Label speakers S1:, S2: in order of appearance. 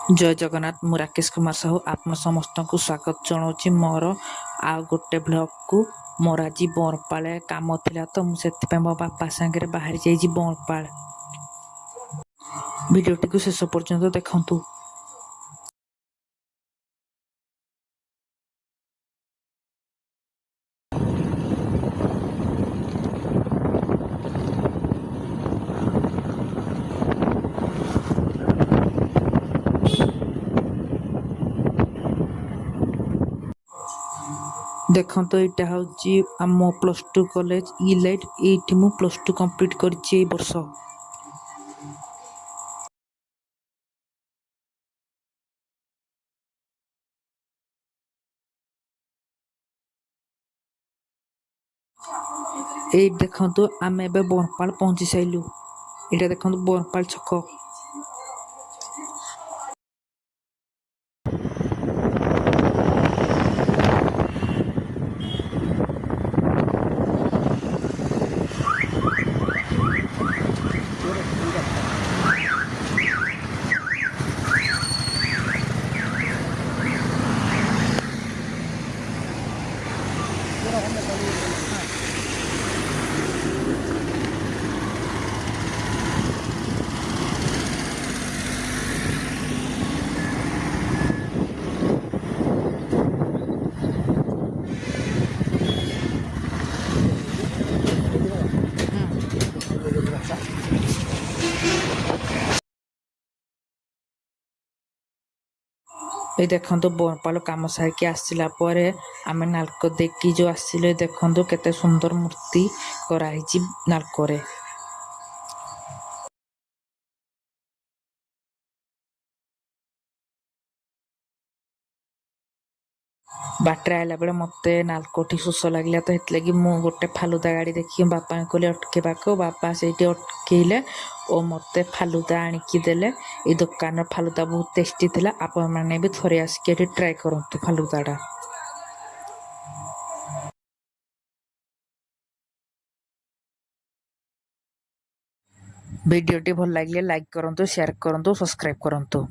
S1: जय जगन्नाथ मु राकेश कुमार साहू आप समस्त को स्वागत जनाऊँ मोर आउ गोटे ब्लॉग को मोर आज बरपाल काम थिला तो मुझे मो बापा सांगे बाहरी जाइए बरपाल भिडियोटी को शेष पर्यंत देखंतु। देखो यहाँ हूँ आम +2 कॉलेज इलाइट ये मु +2 कंप्लीट कर वर्ष। ये देखो आम ए बरपाल पहुँची सारू ये देखो बरपाल छक ये देखो बरपाल कम सारिकी आसला आम नाल्को देखी जो आसिले देखो केते सुंदर मूर्ति कराई नाल्को रे। बाटर आला बेले मत नाल्कोटी शोष लगे तो ये मु गोटे फालुदा गाड़ी देखी बापा कहली अटकेबाक बापा से अटकेले और मत फालुदा आणिकी देले। ये दुकान फालुदा बहुत टेस्टी थिला आपण माने भी थोड़े आसिक ट्राए करंतु फालुदाटा। वीडियोटी भल लगे लाइक करंतु शेयर करंतु सब्सक्राइब करंतु।